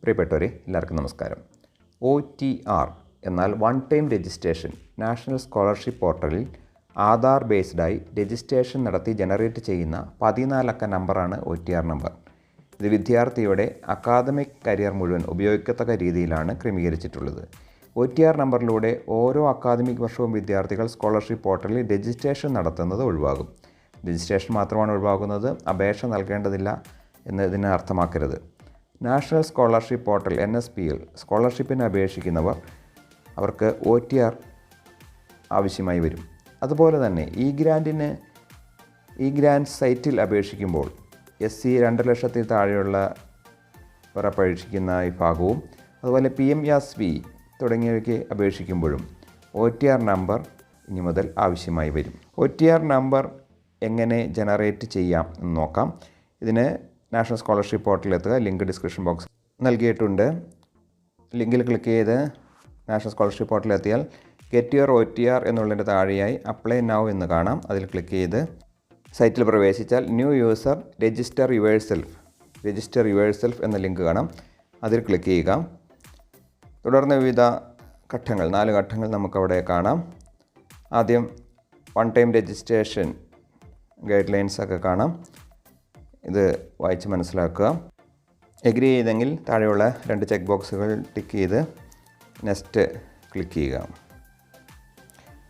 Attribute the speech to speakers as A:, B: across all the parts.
A: പ്രിയപ്പെട്ടവരെ എല്ലാവർക്കും നമസ്കാരം. OTR എന്നാൽ one time registration. National scholarship പോർട്ടലിൽ ആധാർ ബേസ്ഡായി രജിസ്ട്രേഷൻ നടത്തി ജനറേറ്റ് ചെയ്യുന്ന 14 അക്ക നമ്പറാണ് OTR നമ്പർ. ഇത് വിദ്യാർത്ഥിയുടെ അക്കാദമിക് കരിയർ മുഴുവൻ ഉപയോഗിക്കത്തക്ക രീതിയിലാണ് ക്രമീകരിച്ചിട്ടുള്ളത്. OTR നമ്പറിലൂടെ ഓരോ അക്കാദമിക് വർഷവും വിദ്യാർത്ഥികൾ സ്കോളർഷിപ്പ് പോർട്ടലിൽ രജിസ്ട്രേഷൻ നടത്തുന്നത് ഒഴിവാകും. രജിസ്ട്രേഷൻ മാത്രമാണ് ഒഴിവാകുന്നത്, അപേക്ഷ നൽകേണ്ടതില്ല എന്നതിനെ അർത്ഥമാക്കരുത്. നാഷണൽ സ്കോളർഷിപ്പ് പോർട്ടൽ NSPയിൽ സ്കോളർഷിപ്പിന് അപേക്ഷിക്കുന്നവർ അവർക്ക് OTR ആവശ്യമായി വരും. അതുപോലെ തന്നെ ഈ ഗ്രാൻഡ് സൈറ്റിൽ അപേക്ഷിക്കുമ്പോൾ SC 2 ലക്ഷത്തിൽ താഴെയുള്ളവർ അപേക്ഷിക്കുന്ന വിഭാഗവും അതുപോലെ PMSV തുടങ്ങിയവയ്ക്ക് അപേക്ഷിക്കുമ്പോഴും OTR നമ്പർ ഇനി മുതൽ ആവശ്യമായി വരും. OTR നമ്പർ എങ്ങനെ ജനറേറ്റ് ചെയ്യാം എന്ന് നോക്കാം. ഇതിന് നാഷണൽ സ്കോളർഷിപ്പ് പോർട്ടലിലെത്തുക. ലിങ്ക് ഡിസ്ക്രിപ്ഷൻ ബോക്സ് നൽകിയിട്ടുണ്ട്. ലിങ്കിൽ ക്ലിക്ക് ചെയ്ത് നാഷണൽ സ്കോളർഷിപ്പ് പോർട്ടലിലെത്തിയാൽ ഗെറ്റ് യുവർ OTR എന്നുള്ളതിൻ്റെ താഴെയായി അപ്ലൈ നൗ എന്ന് കാണാം. അതിൽ ക്ലിക്ക് ചെയ്ത് സൈറ്റിൽ പ്രവേശിച്ചാൽ ന്യൂ യൂസർ രജിസ്റ്റർ യുവേഴ്സെൽഫ് എന്ന ലിങ്ക് കാണാം. അതിൽ ക്ലിക്ക് ചെയ്യുക. തുടർന്ന് വിവിധ ഘട്ടങ്ങൾ 4 ഘട്ടങ്ങൾ നമുക്കവിടെ കാണാം. ആദ്യം one time registration guide lines ഒക്കെ കാണാം. ഇത് വായിച്ച് മനസ്സിലാക്കുക. എഗ്രി ചെയ്തെങ്കിൽ താഴെയുള്ള 2 ചെക്ക് ബോക്സുകൾ ടിക്ക് ചെയ്ത് നെക്സ്റ്റ് ക്ലിക്ക് ചെയ്യുക.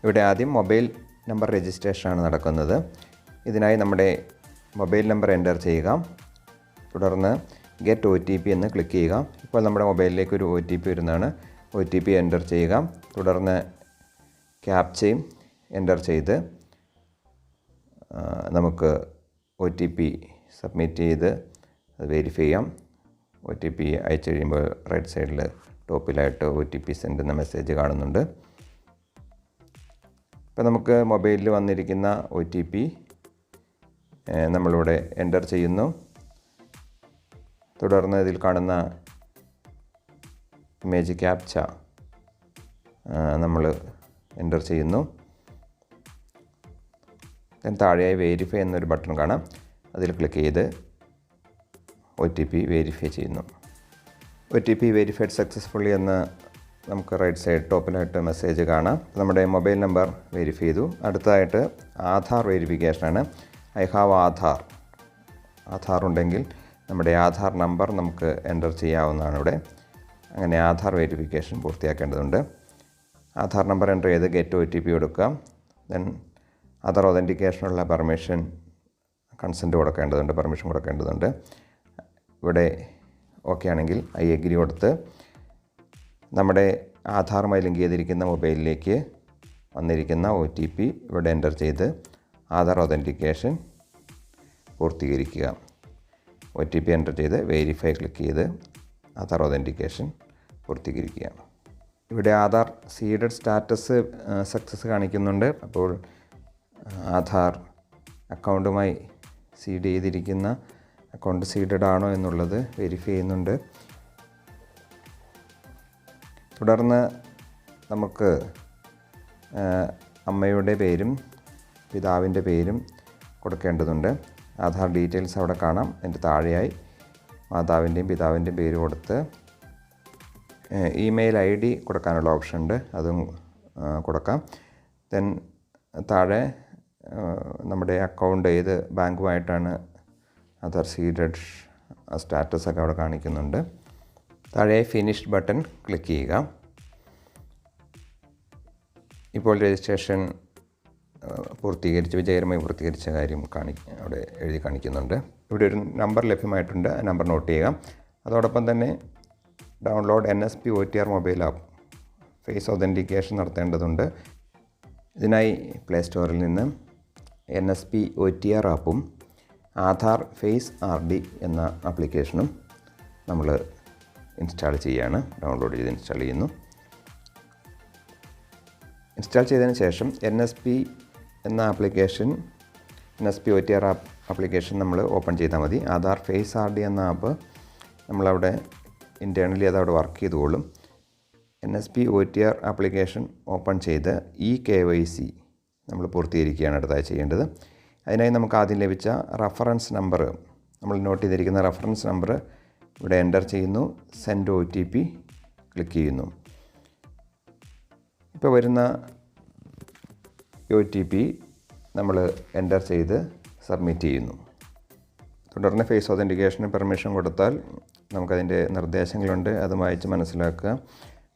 A: ഇവിടെ ആദ്യം മൊബൈൽ നമ്പർ രജിസ്ട്രേഷനാണ് നടക്കുന്നത്. ഇതിനായി നമ്മുടെ മൊബൈൽ നമ്പർ എൻ്റർ ചെയ്യുക. തുടർന്ന് ഗെറ്റ് OTP എന്ന് ക്ലിക്ക് ചെയ്യുക. ഇപ്പോൾ നമ്മുടെ മൊബൈലിലേക്ക് ഒരു OTP വരുന്നതാണ്. OTP എൻ്റർ ചെയ്യുക. തുടർന്ന് ക്യാപ്ചയും എൻ്റർ ചെയ്ത് നമുക്ക് OTP സബ്മിറ്റ് ചെയ്ത് അത് വെരിഫൈ ചെയ്യാം. OTP അയച്ചു കഴിയുമ്പോൾ റൈറ്റ് സൈഡിൽ ടോപ്പിലായിട്ട് OTP സെൻഡ് എന്ന മെസ്സേജ് കാണുന്നുണ്ട്. ഇപ്പോൾ നമുക്ക് മൊബൈലിൽ വന്നിരിക്കുന്ന OTP നമ്മളിവിടെ എൻ്റർ ചെയ്യുന്നു. തുടർന്ന് ഇതിൽ കാണുന്ന ഇമേജ് ക്യാപ്ച നമ്മൾ എൻ്റർ ചെയ്യുന്നു. താഴെയായി വെരിഫൈ എന്നൊരു ബട്ടൺ കാണാം. അതിൽ ക്ലിക്ക് ചെയ്ത് OTP വെരിഫൈ ചെയ്യുന്നു. OTP വെരിഫൈഡ് സക്സസ്ഫുള്ളി എന്ന് നമുക്ക് റൈറ്റ് സൈഡ് ടോപ്പിലായിട്ട് മെസ്സേജ് കാണാം. നമ്മുടെ മൊബൈൽ നമ്പർ വെരിഫൈ ചെയ്തു. അടുത്തതായിട്ട് ആധാർ വെരിഫിക്കേഷനാണ്. ഐ ഹാവ് ആധാർ ഉണ്ടെങ്കിൽ നമ്മുടെ ആധാർ നമ്പർ നമുക്ക് എൻ്റർ ചെയ്യാവുന്നതാണ് ഇവിടെ. അങ്ങനെ ആധാർ വെരിഫിക്കേഷൻ പൂർത്തിയാക്കേണ്ടതുണ്ട്. ആധാർ നമ്പർ എൻ്റർ ചെയ്ത് ഗെറ്റ് OTP കൊടുക്കുക. ദെൻ ആധാർ ഒതൻറ്റിക്കേഷനുള്ള കൺസെൻറ്റ് പെർമിഷൻ കൊടുക്കേണ്ടതുണ്ട്. ഇവിടെ ഓക്കെ ആണെങ്കിൽ ഐ എഗ്രി കൊടുത്ത് നമ്മുടെ ആധാറുമായി ലിങ്ക് ചെയ്തിരിക്കുന്ന മൊബൈലിലേക്ക് വന്നിരിക്കുന്ന OTP ഇവിടെ എൻ്റർ ചെയ്ത് ആധാർ ഒതൻറ്റിക്കേഷൻ പൂർത്തീകരിക്കുക. OTP എൻ്റർ ചെയ്ത് വെരിഫൈ ക്ലിക്ക് ചെയ്ത് ആധാർ ഒതൻറ്റിക്കേഷൻ പൂർത്തീകരിക്കുക. ഇവിടെ ആധാർ സീഡഡ് സ്റ്റാറ്റസ് സക്സസ് കാണിക്കുന്നുണ്ട്. അപ്പോൾ ആധാർ അക്കൗണ്ടുമായി സീഡ് ചെയ്തിരിക്കുന്ന അക്കൗണ്ട് സീഡഡ് ആണോ എന്നുള്ളത് വെരിഫൈ ചെയ്യുന്നുണ്ട്. തുടർന്ന് നമുക്ക് അമ്മയുടെ പേരും പിതാവിൻ്റെ പേരും കൊടുക്കേണ്ടതുണ്ട്. ആധാർ ഡീറ്റെയിൽസ് അവിടെ കാണാം. അതിൻ്റെ താഴെയായി മാതാവിൻ്റെയും പിതാവിൻ്റെയും പേര് കൊടുത്ത് ഇമെയിൽ ID കൊടുക്കാനുള്ള ഓപ്ഷൻ ഉണ്ട്, അതും കൊടുക്കാം. ദെൻ താഴെ നമ്മുടെ അക്കൗണ്ട് ഏത് ബാങ്കുമായിട്ടാണ് ആധാർ സീഡഡ് സ്റ്റാറ്റസൊക്കെ അവിടെ കാണിക്കുന്നുണ്ട്. താഴെ ഫിനിഷ്ഡ് ബട്ടൺ ക്ലിക്ക് ചെയ്യുക. ഇപ്പോൾ രജിസ്ട്രേഷൻ വിജയകരമായി പൂർത്തീകരിച്ച കാര്യം അവിടെ എഴുതി കാണിക്കുന്നുണ്ട്. ഇവിടെ ഒരു നമ്പർ ലഭ്യമായിട്ടുണ്ട്. ആ നമ്പർ നോട്ട് ചെയ്യുക. അതോടൊപ്പം തന്നെ download NSP OTR mobile app face authentication നടത്തേണ്ടതുണ്ട്. ഇതിനായി പ്ലേ സ്റ്റോറിൽ നിന്ന് NSP OTR ആപ്പും ആധാർ ഫേസ് RD എന്ന ആപ്ലിക്കേഷനും നമ്മൾ ഇൻസ്റ്റാൾ ഡൗൺലോഡ് ചെയ്ത് ഇൻസ്റ്റാൾ ചെയ്യുന്നു. ഇൻസ്റ്റാൾ ചെയ്തതിന് ശേഷം NSP എന്ന NSP OTR ആപ്ലിക്കേഷൻ നമ്മൾ ഓപ്പൺ ചെയ്താൽ മതി. ആധാർ ഫേസ് RD എന്ന ആപ്പ് നമ്മളവിടെ ഇൻറ്റേർണലി അതവിടെ വർക്ക് ചെയ്തുകൊള്ളും. NSP OTR ആപ്ലിക്കേഷൻ ഓപ്പൺ ചെയ്ത് KYC നമ്മൾ പൂർത്തീകരിക്കുകയാണ് അടുത്തായി ചെയ്യേണ്ടത്. അതിനായി നമുക്ക് ആദ്യം ലഭിച്ച റഫറൻസ് നമ്പർ നമ്മൾ നോട്ട് ചെയ്തിരിക്കുന്ന റഫറൻസ് നമ്പർ ഇവിടെ എൻ്റർ ചെയ്യുന്നു. സെൻഡ് OTP ക്ലിക്ക് ചെയ്യുന്നു. ഇപ്പോൾ വരുന്ന OTP നമ്മൾ എൻ്റർ ചെയ്ത് സബ്മിറ്റ് ചെയ്യുന്നു. തുടർന്ന് ഫേസ് ഓതൻറ്റിക്കേഷന് പെർമിഷൻ കൊടുത്താൽ നമുക്കതിൻ്റെ നിർദ്ദേശങ്ങളുണ്ട്, അത് വായിച്ച് മനസ്സിലാക്കുക.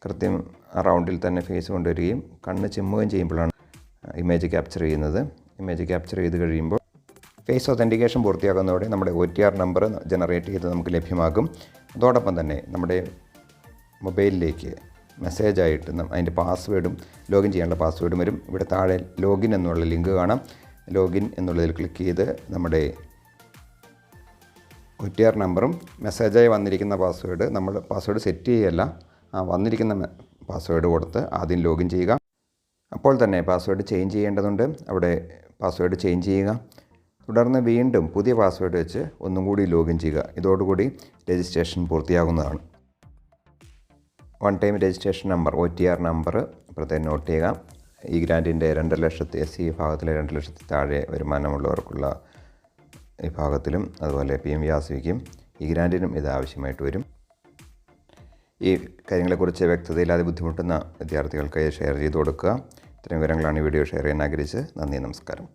A: കൃത്യം ആ റൗണ്ടിൽ തന്നെ ഫേസ് കൊണ്ടുവരികയും കണ്ണ് ചിമ്മുകയും ചെയ്യുമ്പോഴാണ് ഇമേജ് ക്യാപ്ചർ ചെയ്യുന്നത്. ഇമേജ് ക്യാപ്ചർ ചെയ്ത് കഴിയുമ്പോൾ ഫേസ് ഓതൻറ്റിക്കേഷൻ പൂർത്തിയാകുന്നതോടെ നമ്മുടെ OTR നമ്പർ ജനറേറ്റ് ചെയ്ത് നമുക്ക് ലഭ്യമാകും. അതോടൊപ്പം തന്നെ നമ്മുടെ മൊബൈലിലേക്ക് മെസ്സേജായിട്ട് അതിൻ്റെ പാസ്വേഡും ലോഗിൻ ചെയ്യാനുള്ള പാസ്വേഡും വരും. ഇവിടെ താഴെ ലോഗിൻ എന്നുള്ള ലിങ്ക് കാണാം. ലോഗിൻ എന്നുള്ളതിൽ ക്ലിക്ക് ചെയ്ത് നമ്മുടെ OTR നമ്പറും മെസ്സേജായി വന്നിരിക്കുന്ന പാസ്വേഡ്, നമ്മൾ പാസ്വേഡ് സെറ്റ് ചെയ്യുകയല്ല, വന്നിരിക്കുന്ന പാസ്വേഡ് കൊടുത്ത് ആദ്യം ലോഗിൻ ചെയ്യുക. അപ്പോൾ തന്നെ പാസ്വേഡ് ചേഞ്ച് ചെയ്യേണ്ടതുണ്ട്. അവിടെ പാസ്വേഡ് ചേഞ്ച് ചെയ്യുക. തുടർന്ന് വീണ്ടും പുതിയ പാസ്വേഡ് വെച്ച് ഒന്നും കൂടി ലോഗിൻ ചെയ്യുക. ഇതോടുകൂടി രജിസ്ട്രേഷൻ പൂർത്തിയാകുന്നതാണ്. One time registration number OTR number പ്രത്യേകം നോട്ട് ചെയ്യുക. ഈ ഗ്രാൻറ്റിൻ്റെ 2 ലക്ഷത്തി SC വിഭാഗത്തിലെ 2 ലക്ഷത്തി താഴെ വരുമാനമുള്ളവർക്കുള്ള വിഭാഗത്തിലും അതുപോലെ PMVASVയ്ക്കും ഈ ഗ്രാൻറ്റിനും ഇത് ആവശ്യമായിട്ട് വരും. ഈ കാര്യങ്ങളെക്കുറിച്ച് വ്യക്തതയില്ലാതെ ബുദ്ധിമുട്ടുന്ന വിദ്യാർത്ഥികൾക്ക് ഷെയർ ചെയ്ത് കൊടുക്കുക. ഇത്തരം വിവരങ്ങളാണ് ഈ വീഡിയോ ഷെയർ ചെയ്യാൻ ആഗ്രഹിച്ചത്. നന്ദി, നമസ്കാരം.